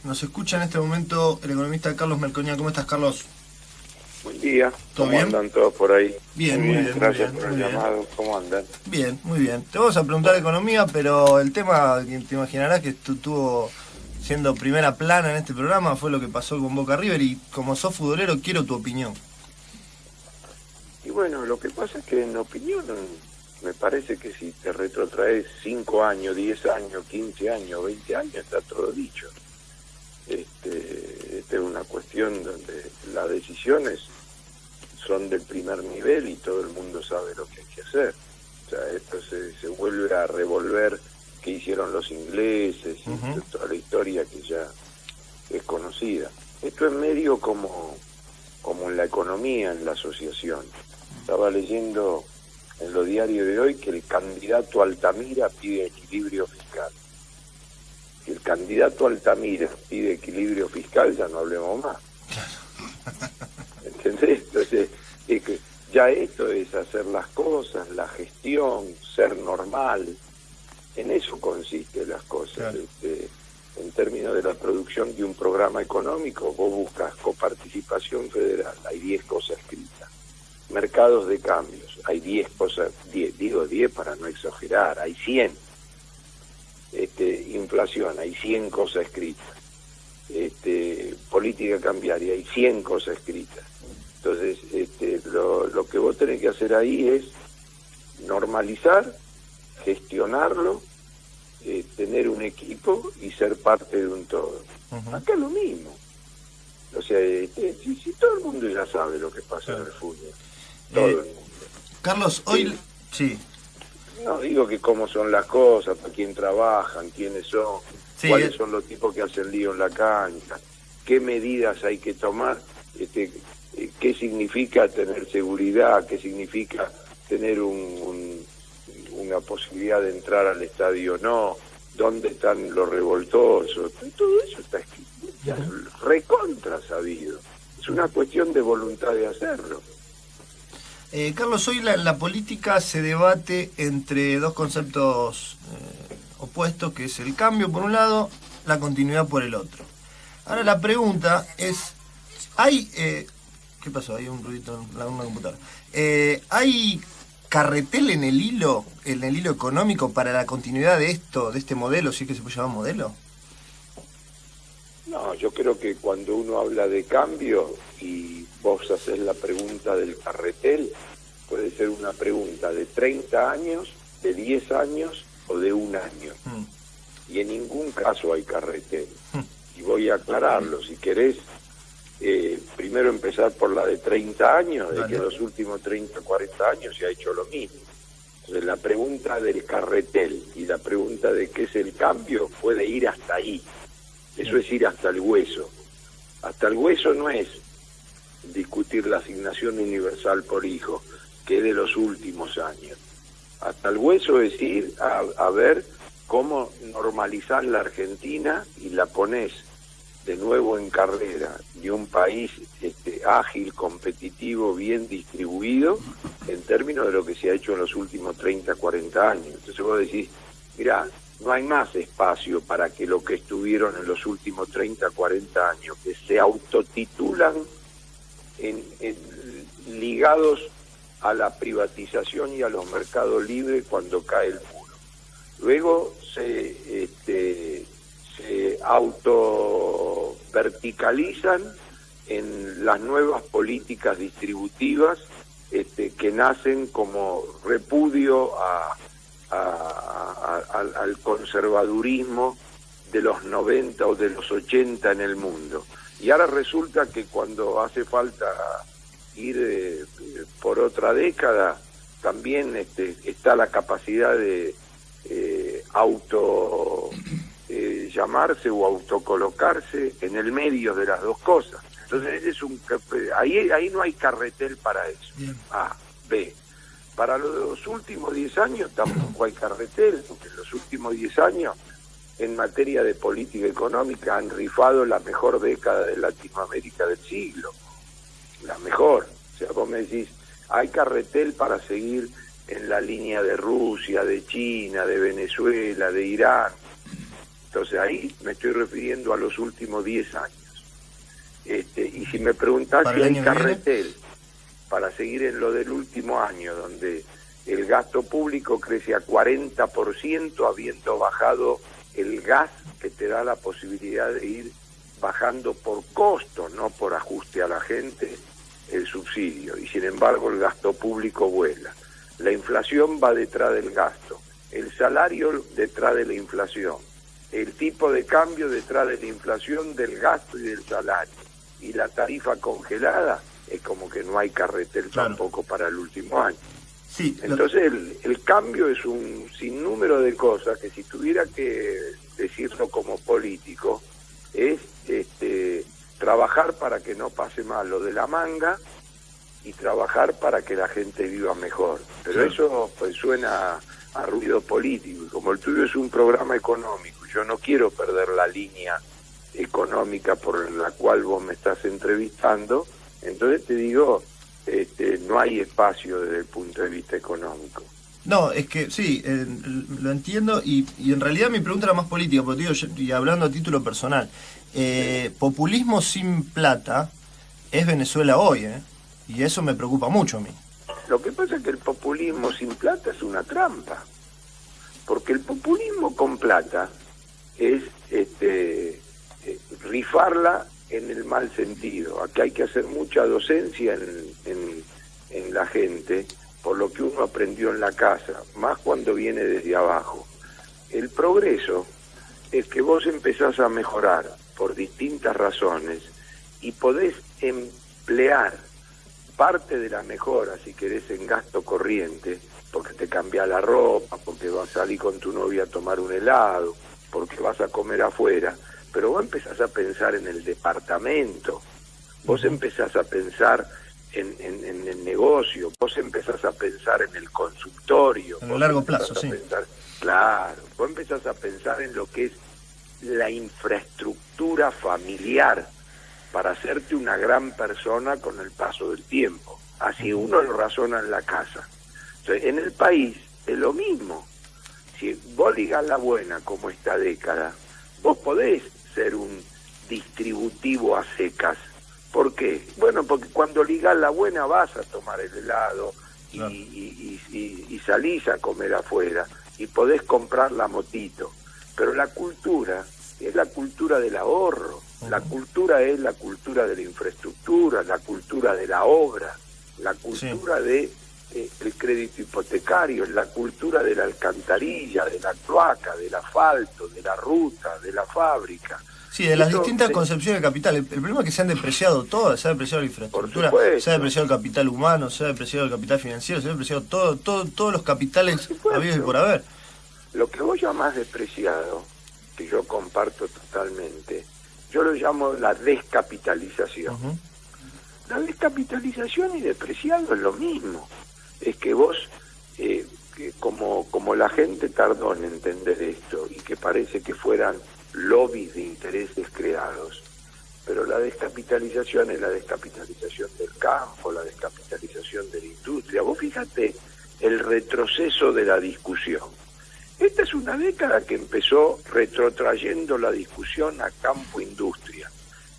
Nos escucha en este momento el economista Carlos Melconian. ¿Cómo estás, Carlos? Buen día. ¿Todo ¿Cómo bien? andan todos por ahí? Bien, Muy muy bien, bien, gracias muy por bien, el muy bien. llamado. ¿Cómo andan? Bien, muy bien. Te vamos a preguntar de economía, pero el tema que te imaginarás que estuvo siendo primera plana en este programa fue lo que pasó con Boca River, y como sos futbolero quiero tu opinión. Y bueno, lo que pasa es que en opinión me parece que si te retrotraes 5 años, 10 años, 15 años, 20 años, está todo dicho. Esta es una cuestión donde las decisiones son del primer nivel y todo el mundo sabe lo que hay que hacer. O sea, esto se vuelve a revolver que hicieron los ingleses y toda la historia que ya es conocida. Esto es medio como en la economía, en la asociación. Estaba leyendo en los diarios de hoy que el candidato Altamira pide equilibrio fiscal. Si el candidato Altamira pide equilibrio fiscal, ya no hablemos más. ¿Entendés? Entonces, es que ya esto es hacer las cosas, la gestión, ser normal. En eso consiste las cosas. Claro. En términos de la producción de un programa económico, vos buscas coparticipación federal, hay 10 cosas escritas. Mercados de cambios, hay 10 cosas, 10, digo 10 para no exagerar, hay 100. Inflación, hay 100 cosas escritas. Política cambiaria, hay 100 cosas escritas. Entonces, lo que vos tenés que hacer ahí es normalizar, gestionarlo, tener un equipo y ser parte de un todo. Acá es lo mismo. O sea, si todo el mundo ya sabe lo que pasa en el fútbol. Todo el mundo. Carlos, hoy... Sí. No, digo que cómo son las cosas, para quién trabajan, quiénes son, Sí, cuáles son los tipos que hacen lío en la cancha, qué medidas hay que tomar, qué significa tener seguridad, qué significa tener una posibilidad de entrar al estadio o no, dónde están los revoltosos, todo eso está escrito, recontra sabido. Es una cuestión de voluntad de hacerlo. Carlos, hoy la política se debate entre dos conceptos opuestos, que es el cambio por un lado, la continuidad por el otro. Ahora la pregunta es, ¿hay... ¿qué pasó? Hay un ruidito en una computadora. ¿Hay carretel en el hilo económico para la continuidad de este modelo, si es que se puede llamar modelo? No, yo creo que cuando uno habla de cambio y vos haces la pregunta del carretel, puede ser una pregunta de 30 años, de 10 años o de 1 año. Y en ningún caso hay carretel. Y voy a aclararlo, si querés, primero empezar por la de 30 años, de que en los últimos 30, 40 años se ha hecho lo mismo. Entonces la pregunta del carretel y la pregunta de qué es el cambio puede ir hasta ahí. Eso es ir hasta el hueso. Hasta el hueso no es discutir la asignación universal por hijo, que es de los últimos años. Hasta el hueso es ir a ver cómo normalizar la Argentina y la ponés de nuevo en carrera de un país ágil, competitivo, bien distribuido, en términos de lo que se ha hecho en los últimos 30, 40 años. Entonces vos decís, mirá, no hay más espacio para que lo que estuvieron en los últimos 30, 40 años, que se autotitulan ligados a la privatización y a los mercados libres cuando cae el muro. Luego se autoverticalizan en las nuevas políticas distributivas que nacen como repudio al conservadurismo de los 90 o de los 80 en el mundo. Y ahora resulta que cuando hace falta ir por otra década, también está la capacidad de llamarse o autocolocarse en el medio de las dos cosas. Entonces ahí no hay carretel para eso. Bien. A, B. Para los últimos 10 años tampoco hay carretel, porque en los últimos 10 años, en materia de política económica, han rifado la mejor década de Latinoamérica del siglo. La mejor. O sea, vos me decís, hay carretel para seguir en la línea de Rusia, de China, de Venezuela, de Irán. Entonces ahí me estoy refiriendo a los últimos 10 años. Y si me preguntás si hay carretel para seguir en lo del último año, donde el gasto público crece a 40%, habiendo bajado el gas, que te da la posibilidad de ir bajando por costo, no por ajuste a la gente, el subsidio. Y sin embargo el gasto público vuela. La inflación va detrás del gasto, el salario detrás de la inflación, el tipo de cambio detrás de la inflación del gasto y del salario. Y la tarifa congelada es como que no hay carretel tampoco para el último año. Sí, entonces el cambio es un sinnúmero de cosas que si tuviera que decirlo como político es trabajar para que no pase mal lo de la manga y trabajar para que la gente viva mejor. Pero eso pues suena a ruido político, y como el tuyo es un programa económico, yo no quiero perder la línea económica por la cual vos me estás entrevistando, entonces te digo, no hay espacio desde el punto de vista económico. No, es que sí, lo entiendo, y en realidad mi pregunta era más política, porque digo, y hablando a título personal, populismo sin plata es Venezuela hoy, y eso me preocupa mucho a mí. Lo que pasa es que el populismo sin plata es una trampa, porque el populismo con plata es rifarla en el mal sentido. Aquí hay que hacer mucha docencia en la gente, por lo que uno aprendió en la casa, más cuando viene desde abajo. El progreso es que vos empezás a mejorar por distintas razones y podés emplear parte de la mejora, si querés, en gasto corriente, porque te cambia la ropa, porque vas a salir con tu novia a tomar un helado, porque vas a comer afuera, pero vos empezás a pensar en el departamento, vos empezás a pensar en el negocio, vos empezás a pensar en el consultorio. En el largo plazo, sí. Claro, vos empezás a pensar en lo que es la infraestructura familiar para hacerte una gran persona con el paso del tiempo. Así uno lo razona en la casa. Entonces, en el país es lo mismo. Si vos ligás la buena como esta década, vos podés ser un distributivo a secas. ¿Por qué? Bueno, porque cuando ligás la buena vas a tomar el helado y salís a comer afuera y podés comprar la motito. Pero la cultura es la cultura del ahorro, la cultura es la cultura de la infraestructura, la cultura de la obra, la cultura de el crédito hipotecario, la cultura de la alcantarilla, de la cloaca, del asfalto, de la ruta, de la fábrica. Sí, de las distintas concepciones de capital. El problema es que se han depreciado todas, se ha depreciado la infraestructura, se ha depreciado el capital humano, se ha depreciado el capital financiero, se ha depreciado todos los capitales habidos y por haber. Lo que vos llamás despreciado, que yo comparto totalmente, yo lo llamo la descapitalización. La descapitalización y depreciado es lo mismo. Es que vos, que como la gente tardó en entender esto y que parece que fueran lobbies de intereses creados, pero la descapitalización es la descapitalización del campo, la descapitalización de la industria. Vos fíjate el retroceso de la discusión. Esta es una década que empezó retrotrayendo la discusión a campo-industria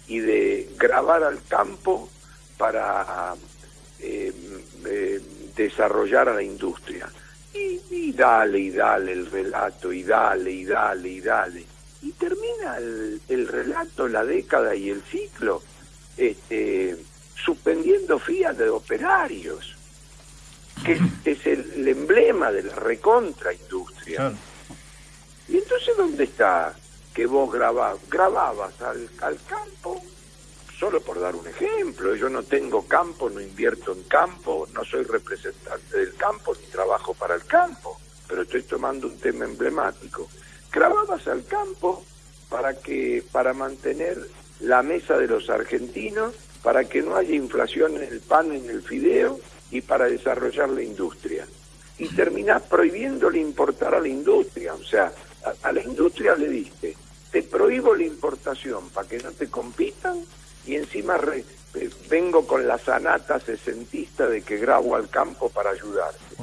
y de grabar al campo para desarrollar a la industria. Y dale el relato, y dale. Y termina el relato, la década y el ciclo suspendiendo fías de operarios, que es el emblema de la recontra industria. Claro. Y entonces, ¿dónde está que vos grababas al campo? Solo por dar un ejemplo, yo no tengo campo, no invierto en campo, no soy representante del campo, ni trabajo para el campo, pero estoy tomando un tema emblemático. Grababas al campo para mantener la mesa de los argentinos, para que no haya inflación en el pan, en el fideo, y para desarrollar la industria. Y terminás prohibiéndole importar a la industria, o sea, a la industria le diste, te prohíbo la importación para que no te compitan, y encima vengo con la sanata sesentista de que grabo al campo para ayudarte.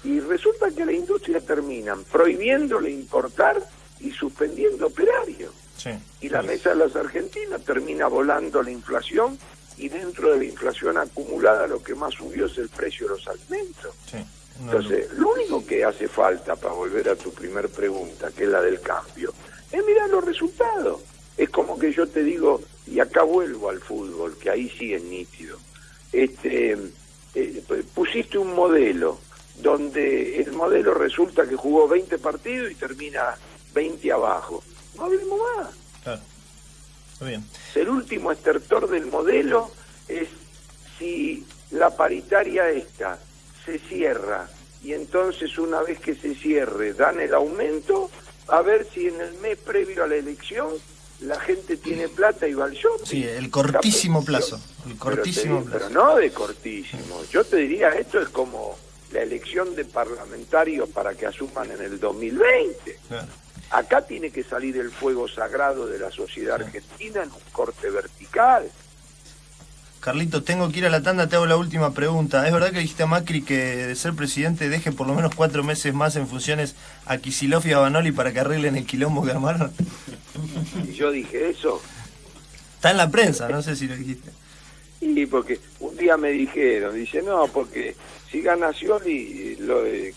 Y resulta que a la industria terminan prohibiéndole importar y suspendiendo operarios. Sí. Y la mesa de los argentinos termina volando la inflación, y dentro de la inflación acumulada lo que más subió es el precio de los alimentos. Sí. Entonces, lo único que hace falta, para volver a tu primer pregunta, que es la del cambio, es mirar los resultados. Es como que yo te digo, y acá vuelvo al fútbol, que ahí sí es nítido. Pusiste un modelo, donde el modelo resulta que jugó 20 partidos y termina 20 abajo. No hablemos más. Claro. Está bien. El último estertor del modelo es si la paritaria esta se cierra, y entonces una vez que se cierre dan el aumento, a ver si en el mes previo a la elección la gente tiene plata y va al shopping. Sí, el cortísimo plazo. El cortísimo plazo. Pero no de cortísimo. Yo te diría, esto es como la elección de parlamentarios para que asuman en el 2020. Claro. Acá tiene que salir el fuego sagrado de la sociedad argentina en un corte vertical. Carlitos, tengo que ir a la tanda, te hago la última pregunta. ¿Es verdad que dijiste a Macri que de ser presidente deje por lo menos 4 meses más en funciones a Kicillof y a Vanoli para que arreglen el quilombo que armaron? ¿Y yo dije eso? Está en la prensa, no sé si lo dijiste. Y porque un día me dijeron, dice, no, porque si gana Scioli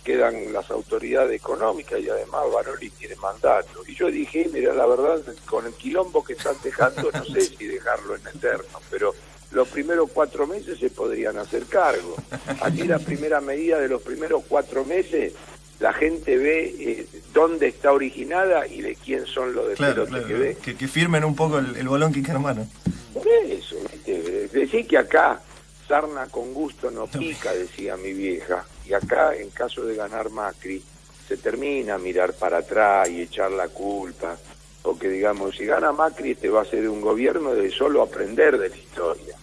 quedan las autoridades económicas y además Vanoli tiene mandato. Y yo dije, mira, la verdad, con el quilombo que están dejando, no sé si dejarlo en eterno, pero los primeros 4 meses se podrían hacer cargo. Aquí la primera medida de los primeros 4 meses, la gente ve dónde está originada y de quién son los de pelote que ve. Que firmen un poco el bolón hermano. Por eso, ¿viste? Decir que acá sarna con gusto no pica, decía mi vieja, y acá en caso de ganar Macri se termina a mirar para atrás y echar la culpa, porque digamos, si gana Macri este va a ser un gobierno de solo aprender de la historia,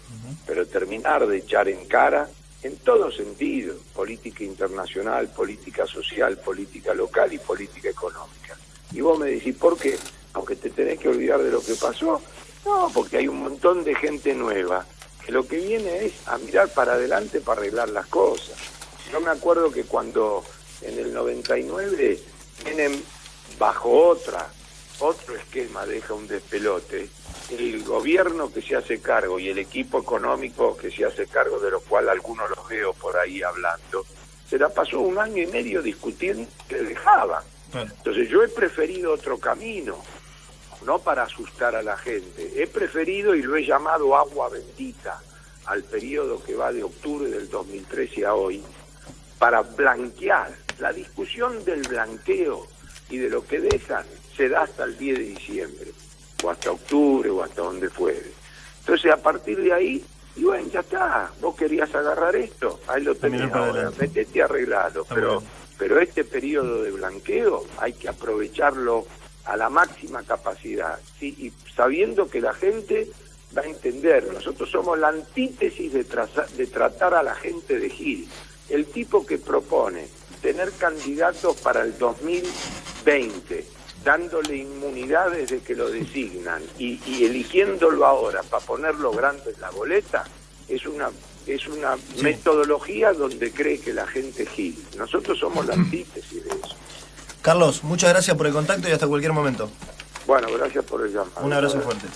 pero terminar de echar en cara en todo sentido, política internacional, política social, política local y política económica. Y vos me decís, ¿por qué? Aunque te tenés que olvidar de lo que pasó. No, porque hay un montón de gente nueva que lo que viene es a mirar para adelante para arreglar las cosas. Yo me acuerdo que cuando en el 99 vienen bajo otro esquema, deja un despelote, el gobierno que se hace cargo y el equipo económico que se hace cargo, de lo cual algunos los veo por ahí hablando, se la pasó 1 año y medio discutiendo que dejaban. Entonces yo he preferido otro camino, no para asustar a la gente, he preferido y lo he llamado agua bendita al periodo que va de octubre del 2013 a hoy, para blanquear. La discusión del blanqueo y de lo que dejan se da hasta el 10 de diciembre, o hasta octubre, o hasta donde fuere. Entonces a partir de ahí, y bueno, ya está, vos querías agarrar esto, ahí lo tenés ahora, metete a arreglarlo, pero este periodo de blanqueo hay que aprovecharlo a la máxima capacidad, ¿sí? Y sabiendo que la gente va a entender. Nosotros somos la antítesis de tratar a la gente de Gil, el tipo que propone tener candidatos para el 2020, dándole inmunidad desde que lo designan y eligiéndolo ahora para ponerlo grande en la boleta, es una metodología donde cree que la gente es Gil. Nosotros somos la antítesis de eso. Carlos, muchas gracias por el contacto y hasta cualquier momento. Bueno, gracias por el llamado. Un abrazo fuerte.